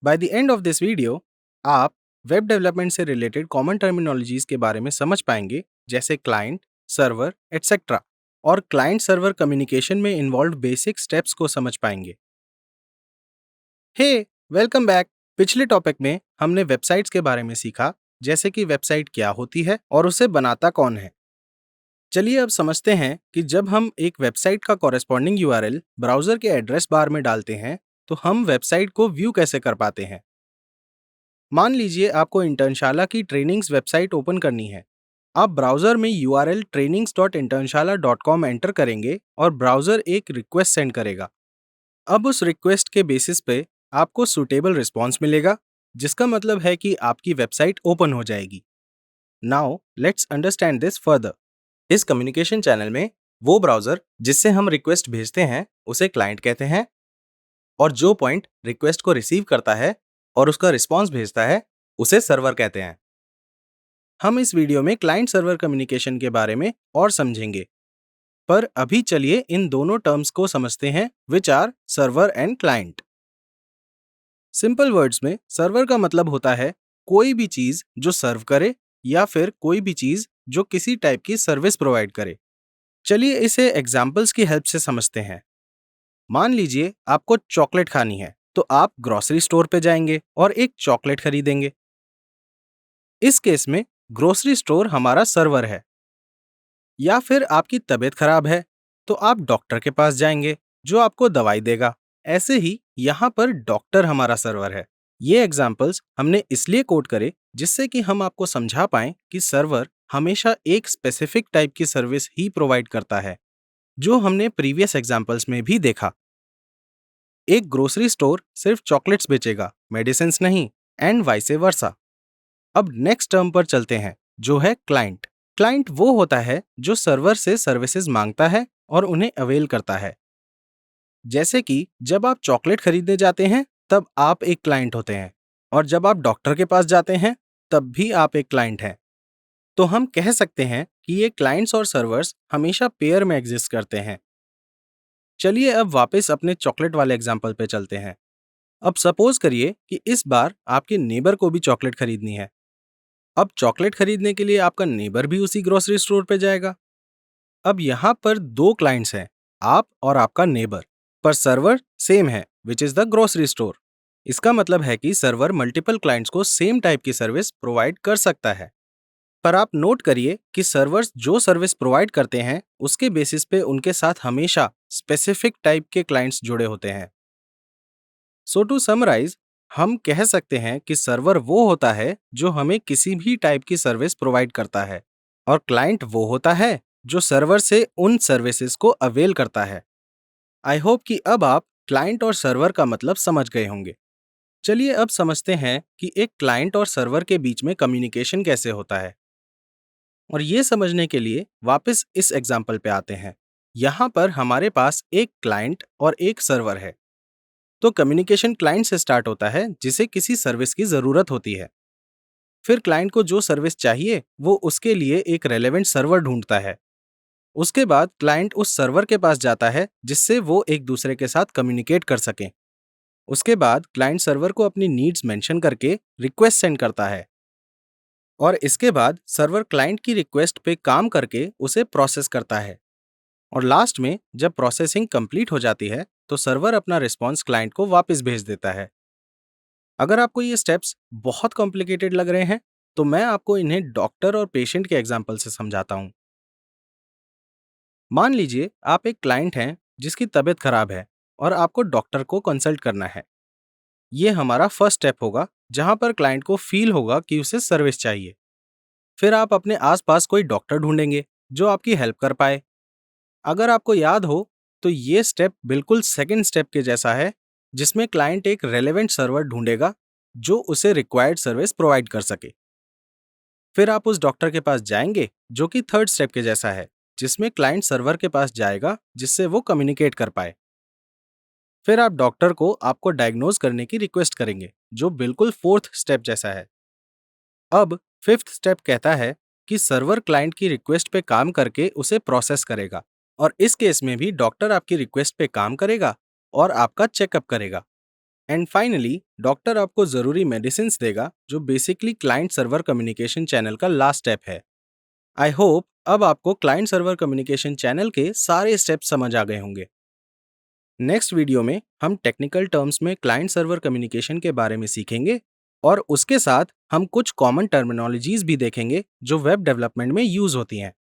By the end of this video आप web development से related common terminologies के बारे में समझ पाएंगे, जैसे क्लाइंट, सर्वर, एटसेट्रा, और क्लाइंट सर्वर कम्युनिकेशन में इन्वॉल्व बेसिक स्टेप्स को समझ पाएंगे। हे, वेलकम बैक। पिछले टॉपिक में हमने वेबसाइट्स के बारे में सीखा, जैसे कि वेबसाइट क्या होती है और उसे बनाता कौन है। चलिए अब समझते हैं कि जब हम एक वेबसाइट का कॉरेस्पॉन्डिंग यूआरएल ब्राउजर के एड्रेस बार में डालते हैं, तो हम वेबसाइट को व्यू कैसे कर पाते हैं। मान लीजिए आपको इंटर्नशाला की ट्रेनिंग्स वेबसाइट ओपन करनी है। आप ब्राउजर में यूआरएल trainings.internshala.com एंटर करेंगे और ब्राउजर एक रिक्वेस्ट सेंड करेगा। अब उस रिक्वेस्ट के बेसिस पे आपको सुटेबल रिस्पॉन्स मिलेगा, जिसका मतलब है कि आपकी वेबसाइट ओपन हो जाएगी। Now let's understand this further. इस कम्युनिकेशन चैनल में वो ब्राउजर जिससे हम रिक्वेस्ट भेजते हैं उसे क्लाइंट कहते हैं, और जो पॉइंट रिक्वेस्ट को रिसीव करता है और उसका रिस्पॉन्स भेजता है उसे सर्वर कहते हैं। हम इस वीडियो में क्लाइंट सर्वर कम्युनिकेशन के बारे में और समझेंगे, पर अभी चलिए इन दोनों टर्म्स को समझते हैं, which are server and client. Simple words में सर्वर का मतलब होता है कोई भी चीज जो सर्व करे या फिर कोई भी चीज जो किसी टाइप की सर्विस प्रोवाइड करे। चलिए इसे एग्जाम्पल्स की हेल्प से समझते हैं। मान लीजिए आपको चॉकलेट खानी है, तो आप ग्रोसरी स्टोर पे जाएंगे और एक चॉकलेट खरीदेंगे। इस केस में ग्रोसरी स्टोर हमारा सर्वर है। या फिर आपकी तबीयत खराब है, तो आप डॉक्टर के पास जाएंगे जो आपको दवाई देगा। ऐसे ही यहाँ पर डॉक्टर हमारा सर्वर है। ये एग्जाम्पल्स हमने इसलिए कोट करे जिससे कि हम आपको समझा पाएं कि सर्वर हमेशा एक स्पेसिफिक टाइप की सर्विस ही प्रोवाइड करता है, जो हमने प्रीवियस एग्जाम्पल्स में भी देखा। एक ग्रोसरी स्टोर सिर्फ चॉकलेट्स बेचेगा, मेडिसिन्स नहीं, एंड वाइस वर्सा। अब नेक्स्ट टर्म पर चलते हैं, जो है क्लाइंट। क्लाइंट वो होता है जो सर्वर से सर्विसेज मांगता है और उन्हें अवेल करता है। जैसे कि जब आप चॉकलेट खरीदने जाते हैं तब आप एक क्लाइंट होते हैं, और जब आप डॉक्टर के पास जाते हैं तब भी आप एक क्लाइंट हैं। तो हम कह सकते हैं कि ये क्लाइंट्स और सर्वर्स हमेशा पेयर में एग्जिस्ट करते हैं। चलिए अब वापस अपने चॉकलेट वाले एग्जाम्पल पे चलते हैं। अब सपोज करिए कि इस बार आपके नेबर को भी चॉकलेट खरीदनी है। अब चॉकलेट खरीदने के लिए आपका नेबर भी उसी ग्रोसरी स्टोर पे जाएगा। अब यहाँ पर दो क्लाइंट्स हैं, आप और आपका नेबर, पर सर्वर सेम है, which is the grocery store. इसका मतलब है कि सर्वर मल्टीपल क्लाइंट्स को सेम टाइप की सर्विस प्रोवाइड कर सकता है। पर आप नोट करिए कि सर्वर्स जो सर्विस प्रोवाइड करते हैं उसके बेसिस पे उनके साथ हमेशा स्पेसिफिक टाइप के क्लाइंट्स जुड़े होते हैं। सो टू समराइज, हम कह सकते हैं कि सर्वर वो होता है जो हमें किसी भी टाइप की सर्विस प्रोवाइड करता है, और क्लाइंट वो होता है जो सर्वर से उन सर्विसेज को अवेल करता है। आई होप कि अब आप क्लाइंट और सर्वर का मतलब समझ गए होंगे। चलिए अब समझते हैं कि एक क्लाइंट और सर्वर के बीच में कम्युनिकेशन कैसे होता है। और ये समझने के लिए वापस इस एग्जाम्पल पे आते हैं। यहाँ पर हमारे पास एक क्लाइंट और एक सर्वर है। तो कम्युनिकेशन क्लाइंट से स्टार्ट होता है जिसे किसी सर्विस की जरूरत होती है। फिर क्लाइंट को जो सर्विस चाहिए वो उसके लिए एक रेलेवेंट सर्वर ढूंढता है। उसके बाद क्लाइंट उस सर्वर के पास जाता है जिससे वो एक दूसरे के साथ कम्युनिकेट कर सकें। उसके बाद क्लाइंट सर्वर को अपनी नीड्स मेंशन करके रिक्वेस्ट सेंड करता है, और इसके बाद सर्वर क्लाइंट की रिक्वेस्ट पे काम करके उसे प्रोसेस करता है। और लास्ट में जब प्रोसेसिंग कंप्लीट हो जाती है तो सर्वर अपना रिस्पॉन्स क्लाइंट को वापस भेज देता है। अगर आपको ये स्टेप्स बहुत कॉम्प्लिकेटेड लग रहे हैं तो मैं आपको इन्हें डॉक्टर और पेशेंट के एग्जाम्पल से समझाता हूँ। मान लीजिए आप एक क्लाइंट हैं जिसकी तबीयत खराब है और आपको डॉक्टर को कंसल्ट करना है। ये हमारा फर्स्ट स्टेप होगा, जहां पर क्लाइंट को फील होगा कि उसे सर्विस चाहिए। फिर आप अपने आसपास कोई डॉक्टर ढूंढेंगे जो आपकी हेल्प कर पाए। अगर आपको याद हो तो ये स्टेप बिल्कुल सेकंड स्टेप के जैसा है, जिसमें क्लाइंट एक रेलेवेंट सर्वर ढूंढेगा जो उसे रिक्वायर्ड सर्विस प्रोवाइड कर सके। फिर आप उस डॉक्टर के पास जाएंगे, जो कि थर्ड स्टेप के जैसा है, जिसमें क्लाइंट सर्वर के पास जाएगा जिससे वो कम्युनिकेट कर पाए। फिर आप डॉक्टर को आपको डायग्नोज करने की रिक्वेस्ट करेंगे, जो बिल्कुल फोर्थ स्टेप जैसा है। अब फिफ्थ स्टेप कहता है कि सर्वर क्लाइंट की रिक्वेस्ट पे काम करके उसे प्रोसेस करेगा, और इस केस में भी डॉक्टर आपकी रिक्वेस्ट पे काम करेगा और आपका चेकअप करेगा। एंड फाइनली डॉक्टर आपको जरूरी मेडिसिन देगा जो basically client server communication channel का लास्ट स्टेप है। आई होप अब आपको क्लाइंट सर्वर कम्युनिकेशन चैनल के सारे स्टेप्स समझ आ गए होंगे। नेक्स्ट वीडियो में हम टेक्निकल टर्म्स में क्लाइंट सर्वर कम्युनिकेशन के बारे में सीखेंगे और उसके साथ हम कुछ कॉमन टर्मिनोलॉजीज भी देखेंगे जो वेब डेवलपमेंट में यूज होती हैं।